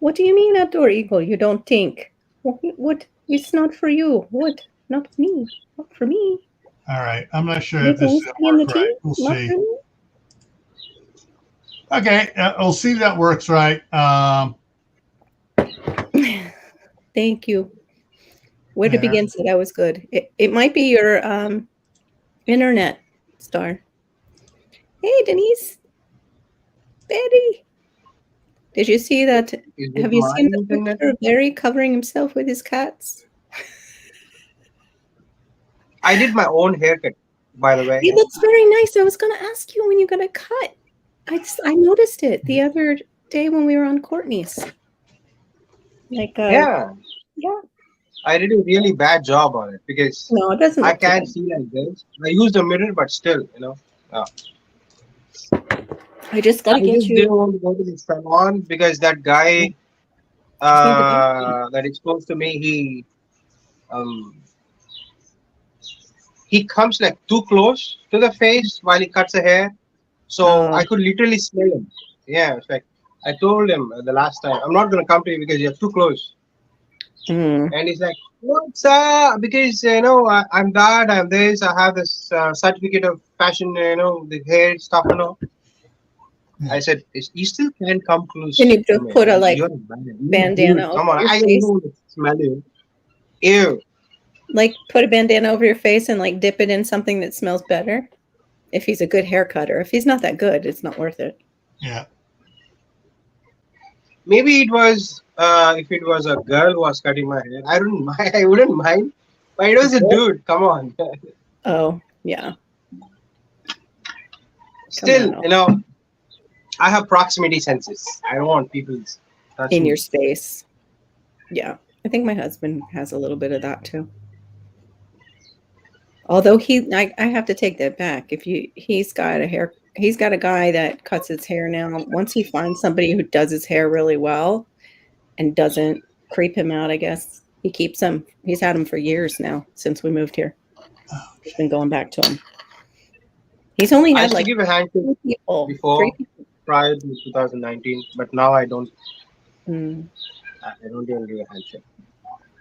What do you mean, outdoor eagle? You don't think? What? It's not for you. What? Not me. Not for me. All right. I'm not sure You if this is can going in to the work right. team. We'll Not see. for me. Okay. We'll see if that works right. Thank you. Where to begin? So that was good. It might be your internet, Star. Hey, Denise. Betty. Did you see that? Have you seen the picture of Larry covering himself with his cats? I did my own haircut, by the way. It looks very nice. I was going to ask you when you're going to cut. I noticed it the other day when we were on Courtney's. Like yeah. I did a really bad job on it because no, it doesn't. I can't see like this. I used a mirror, but still, I just got to get you. I didn't want to go to the salon because that guy that exposed to me, he comes like too close to the face while he cuts the hair, so I could literally smell him. Yeah, it's like I told him the last time, I'm not gonna come to you because you're too close. And he's like, what's up? Because I'm that, I'm this, I have this certificate of fashion, the hair stuff, I said, you still can't come close. Can you just put a bandana come on, I face? don't smell you. Ew. Like put a bandana over your face and like dip it in something that smells better. If he's a good hair cutter. If he's not that good, it's not worth it. Yeah. Maybe it was if it was a girl who was cutting my hair, I wouldn't mind. But it was a dude. Come on. Oh, yeah. Still, I have proximity senses. I don't want people touching in your space. Yeah. I think my husband has a little bit of that too. Although I have to take that back. He's got a guy that cuts his hair now. Once he finds somebody who does his hair really well and doesn't creep him out, I guess he keeps him. He's had him for years now since we moved here. He's been going back to him. He's only had like give a handshake people before prior to 2019, but now I don't. I don't even do a handshake.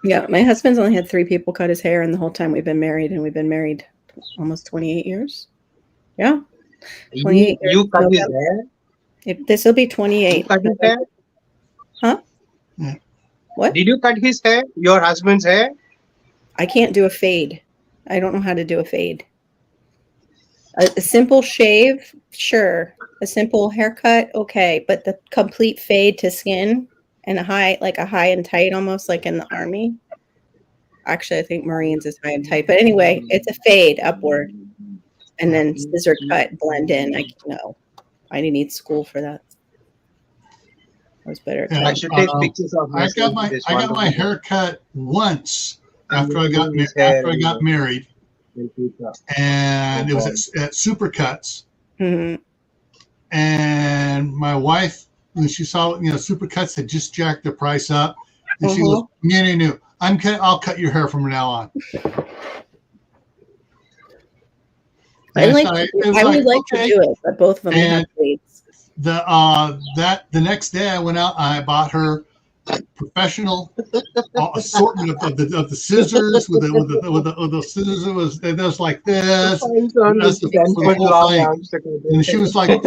Yeah, my husband's only had 3 people cut his hair, and the whole time we've been married, and we've been married almost 28 years. Yeah, 28 years. You cut his hair? This will be 28. You cut his hair? Huh? What? Did you cut his hair? Your husband's hair? I can't do a fade. I don't know how to do a fade. A simple shave, sure. A simple haircut, okay. But the complete fade to skin and a high and tight, almost like in the Army. Actually, I think Marines is high and tight. But anyway, it's a fade upward. And then scissor cut, blend in. I didn't need school for that. I was better at that. I should take pictures of I got my hair cut once after I got married. And it was at Supercuts. Mm-hmm. And my wife, when she saw Supercuts had just jacked the price up, and she was no. I'll cut your hair from now on. I would like to do it, but both of them have blades. The next day I went out and I bought her professional assortment of the scissors with the scissors. It was like this. And she was like,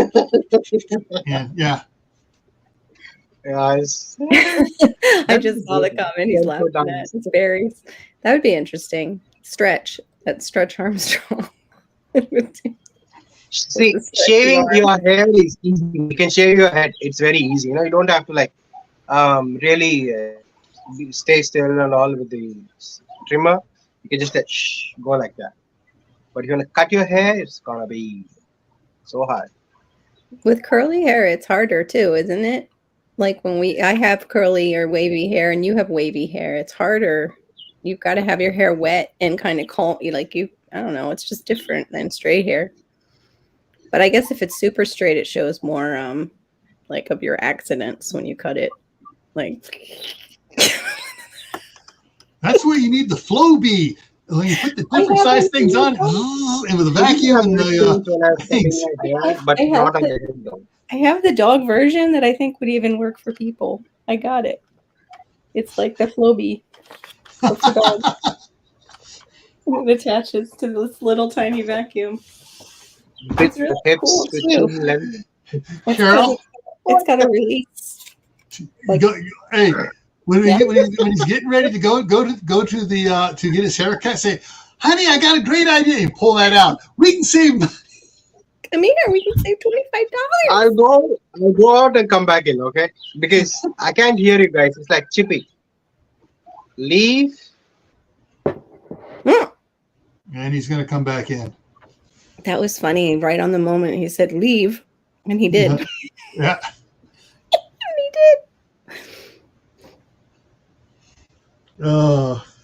yeah. I just saw the comment. He's laughing at his berries. That would be interesting. That's Stretch Armstrong. See, shaving your hair is easy. You can shave your head. It's very easy. You don't have to really stay still and all with the trimmer. You can just go like that. But if you want to cut your hair, it's gonna be so hard. With curly hair, it's harder too, isn't it? Like I have curly or wavy hair and you have wavy hair, it's harder. You've got to have your hair wet and kind of calm. I don't know. It's just different than straight hair. But I guess if it's super straight, it shows more of your accidents when you cut it. That's where you need the flow be. When you put the different size things on, and with a vacuum and the things. But not on the I have the dog version that I think would even work for people. I got it. It's like the Floby. It attaches to this little tiny vacuum. With It's really the hips cool switching too. length. Carol, It's got a release. Like, hey, when Yeah. he's getting ready to go to the to get his haircut, say, "Honey, I got a great idea." And pull that out. We can save. come here, we can save $25. I'll go out and come back in, okay? Because I can't hear you guys. It's like chippy. Leave. And he's going to come back in. That was funny. Right on the moment he said leave, and he did. Yeah. And he did.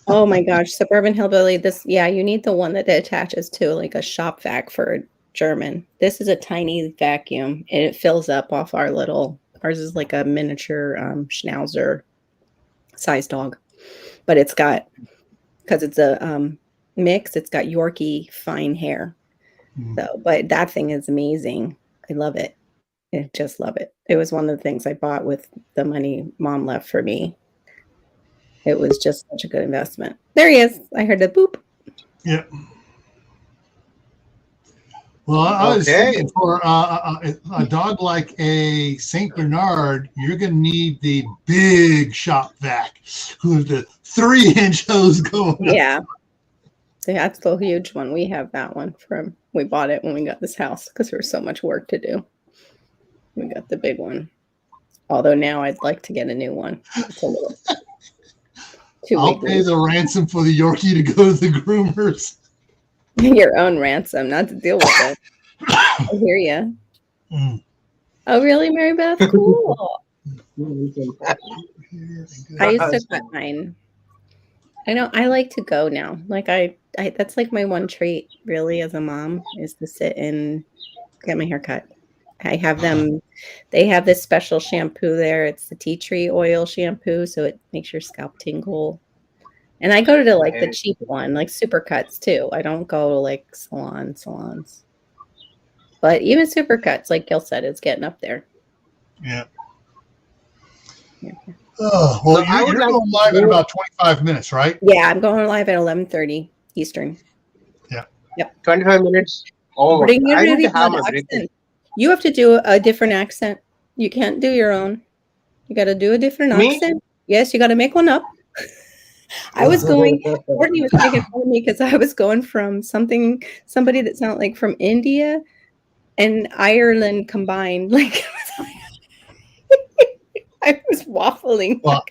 Oh my gosh, Suburban Hillbilly. You need the one that attaches to like a shop vac for a German. This is a tiny vacuum, and it fills up off ours is like a miniature Schnauzer size dog. But it's got, because it's a mix, it's got Yorkie fine hair. So, but that thing is amazing. I love it. I just love it. It was one of the things I bought with the money Mom left for me. It was just such a good investment. There he is. I heard the boop. Yeah. Well, I was thinking for a dog like a Saint Bernard, you're going to need the big shop vac, who's the 3-inch hose going. Yeah. That's the huge one. We have that one we bought it when we got this house because there was so much work to do. We got the big one. Although now I'd like to get a new one. It's a little too I'll pay the ransom for the Yorkie to go to the groomers. Your own ransom, not to deal with it. I hear you. Oh, really, Mary Beth? Cool. I used to cut mine. I know I like to go now. Like I that's like my one treat really as a mom is to sit and get my hair cut. I have them, they have this special shampoo there. It's the tea tree oil shampoo, so it makes your scalp tingle. And I go to like the cheap one, like Supercuts too. I don't go to like salons. But even Supercuts, like Gil said, it's getting up there. Yeah. Oh, well, you're going live in about 25 minutes, right? Yeah, I'm going live at 11:30 Eastern. Yeah. Yep. 25 minutes. Oh, I need to have my accent. You have to do a different accent. You can't do your own. You got to do a different accent. Yes, you got to make one up. I was going, Courtney was making fun of me because I was going from somebody that sounded like from India and Ireland combined. Like, I was waffling. Well,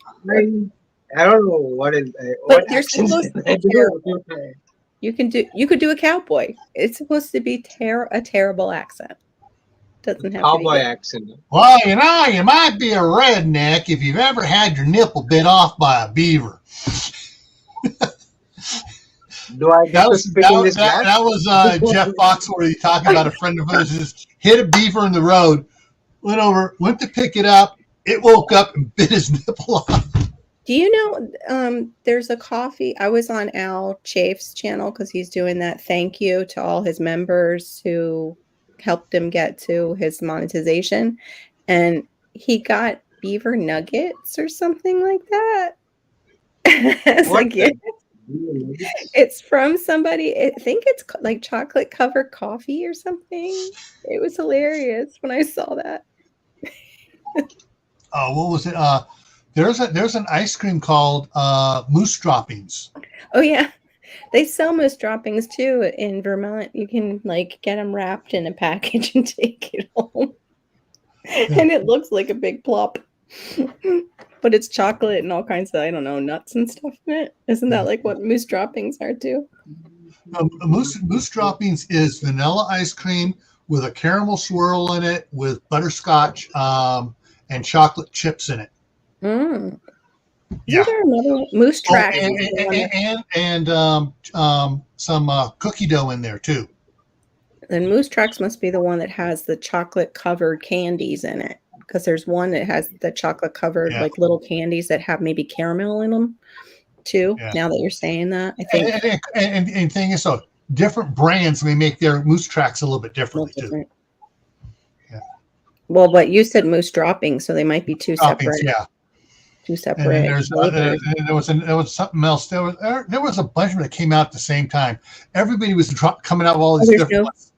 I don't know what is. But you're supposed to. You could do a cowboy. It's supposed to be a terrible accent. Doesn't have cowboy accent. Well, you might be a redneck if you've ever had your nipple bit off by a beaver. Do I get to speak in this? That was Jeff Foxworthy talking about a friend of his who hit a beaver in the road, went to pick it up. It woke up and bit his nipple off. Do you know there's a coffee? I was on Al Chafe's channel because he's doing that thank you to all his members who helped him get to his monetization. And he got beaver nuggets or something like that. It's from somebody. I think it's like chocolate covered coffee or something. It was hilarious when I saw that. What was it? There's an ice cream called Moose Droppings. Oh yeah, they sell moose droppings too in Vermont. You can like get them wrapped in a package and take it home, and it looks like a big plop. But it's chocolate and all kinds of, I don't know, nuts and stuff in it. Isn't that like what moose droppings are too? Moose Droppings is vanilla ice cream with a caramel swirl in it with butterscotch and chocolate chips in it. Mm. Yeah. Is there another Moose Track? And some cookie dough in there too. Then Moose Tracks must be the one that has the chocolate covered candies in it. Because there's one that has the chocolate covered like little candies that have maybe caramel in them too. Yeah. Now that you're saying that, I think. And thing is, so different brands may make their Moose Tracks a little bit differently too. Yeah. Well, but you said Moose Droppings, so they might be two separate. Yeah. Two And separate then there flavors. was something else. There was a bunch of them that came out at the same time. Everybody was coming out with all these there's different ones.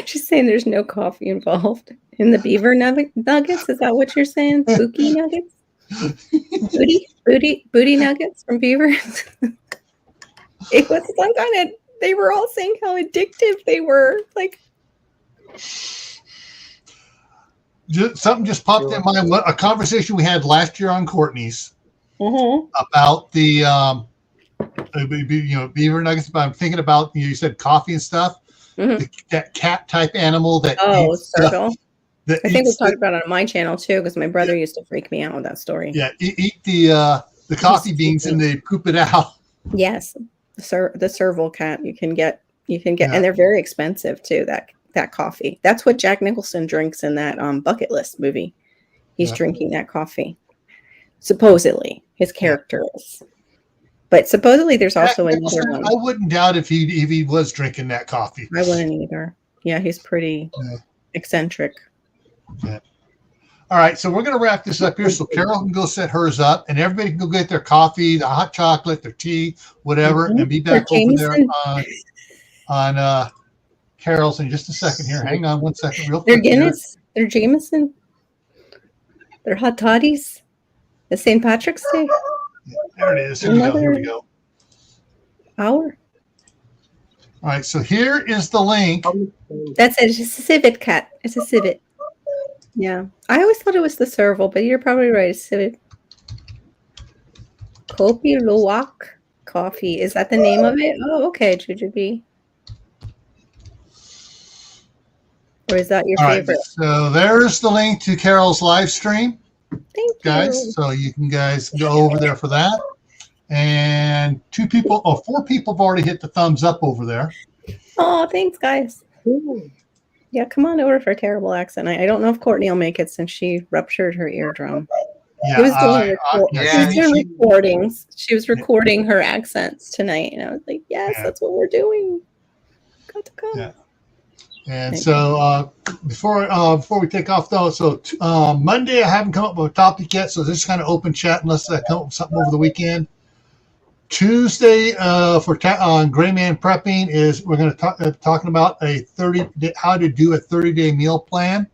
Just saying there's no coffee involved in the beaver nuggets. Is that what you're saying? Spooky nuggets? Booty nuggets from beavers? It was some kind of, they were all saying how addictive they were. Like, something just popped in mind. A conversation we had last year on Courtney's mm-hmm. about the beaver nuggets. But I'm thinking about, you said coffee and stuff. Mm-hmm. That cat type animal that circle. I think we talked about it on my channel too, because my brother used to freak me out with that story. Yeah, eat the coffee beans and they poop it out. Yes, the serval cat you can get, and they're very expensive too. That coffee. That's what Jack Nicholson drinks in that Bucket List movie. He's drinking that coffee. Supposedly, his character is. But supposedly there's also another one. I wouldn't doubt if he was drinking that coffee. I wouldn't either. Yeah, he's pretty eccentric. Yeah. All right, so we're going to wrap this up here so Carol can go set hers up, and everybody can go get their coffee, the hot chocolate, their tea, whatever, and be back over there on Carol's in just a second here. Hang on one second real quick. Their Guinness, their Jameson, their hot toddies, the St. Patrick's Day. Yeah, there it is. Here we go. Hour. All right, so here is the link. That's it. It's a civet cat. It's a civet. Yeah. I always thought it was the serval, but you're probably right. It's civet. Kopi Luwak coffee. Is that the name of it? Oh, okay, Jujubee. Or is that your favorite? Right, so there's the link to Carol's live stream. Thank you. Guys, so you can guys go over there for that. And 4 people have already hit the thumbs up over there. Oh, thanks, guys. Ooh. Yeah, come on over for a terrible accent. I don't know if Courtney will make it since she ruptured her eardrum. Yeah, she was doing recordings. She was recording her accents tonight, and I was like, "Yes, that's what we're doing." Got to come. Yeah. And so before we take off though, so Monday I haven't come up with a topic yet, so this is kind of open chat unless I come up with something over the weekend. Tuesday on Gray Man Prepping is we're going to talking about how to do a 30-day meal plan.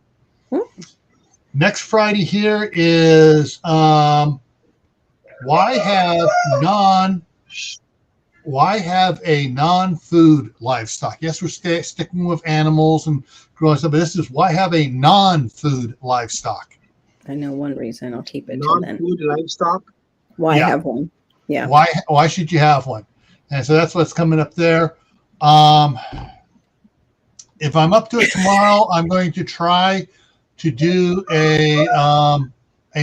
Next Friday here is why have a non-food livestock? Yes, we're sticking with animals and growing stuff, but this is why have a non-food livestock? I know one reason. I'll keep it. Non-food livestock. Why have one? Yeah. Why should you have one? And so that's what's coming up there. If I'm up to it tomorrow, I'm going to try to do a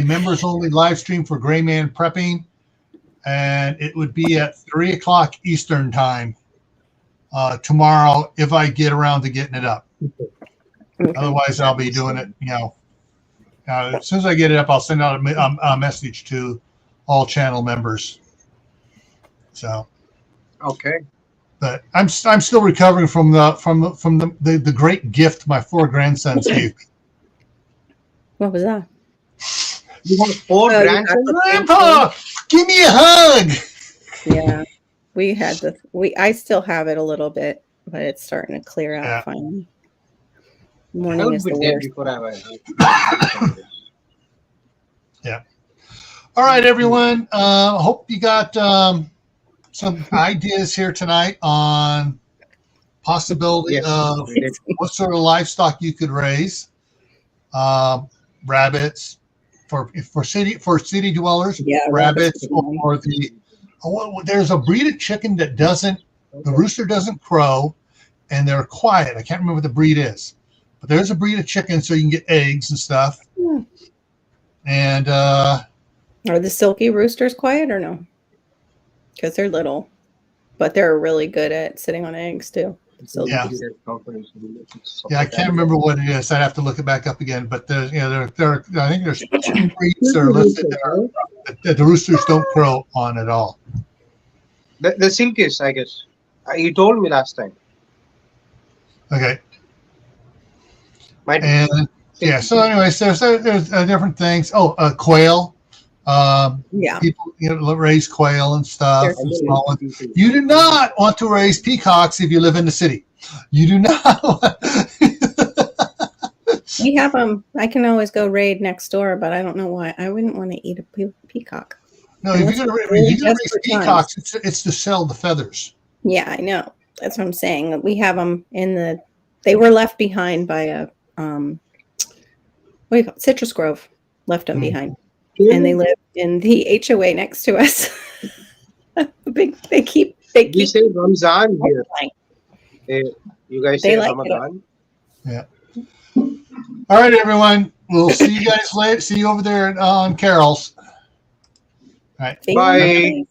members only live stream for Gray Man Prepping, and it would be at 3:00 Eastern time tomorrow if I get around to getting it up. Okay. Otherwise, I'll be doing it. As soon as I get it up, I'll send out a message to all channel members. So, okay. But I'm still recovering from the great gift my 4 grandsons gave me. What was that? You have 4 grandsons? Grandpa, give me a hug. Yeah, we had I still have it a little bit, but it's starting to clear out finally. Morning is the worst. Yeah. All right, everyone. Hope you got some ideas here tonight on possibility of what sort of livestock you could raise. Rabbits for city dwellers. Yeah, rabbits or there's a breed of chicken that the rooster doesn't crow, and they're quiet. I can't remember what the breed is, but there's a breed of chicken so you can get eggs and stuff. And are the silky roosters quiet or no? Because they're little, but they're really good at sitting on eggs too. So yeah, I can't remember what it is. I'd have to look it back up again. But there's, I think there's 2 breeds that are listed that the roosters don't crow on at all. The silkies, I guess. You told me last time. Okay. So anyways, there's different things. Quail. Yeah. People, raise quail and stuff. Sure. And small ones. You do not want to raise peacocks if you live in the city. You do not. We have them. I can always go raid next door, but I don't know why. I wouldn't want to eat a peacock. No, if you're going to raise peacocks, it's to sell the feathers. Yeah, I know. That's what I'm saying. We have them they were left behind by a, citrus grove left them behind. And they live in the HOA next to us. They keep. We say Ramzan here. You guys say like Ramadan? Yeah. All right, everyone. We'll see you guys later. See you over there on Carol's. All right. Bye.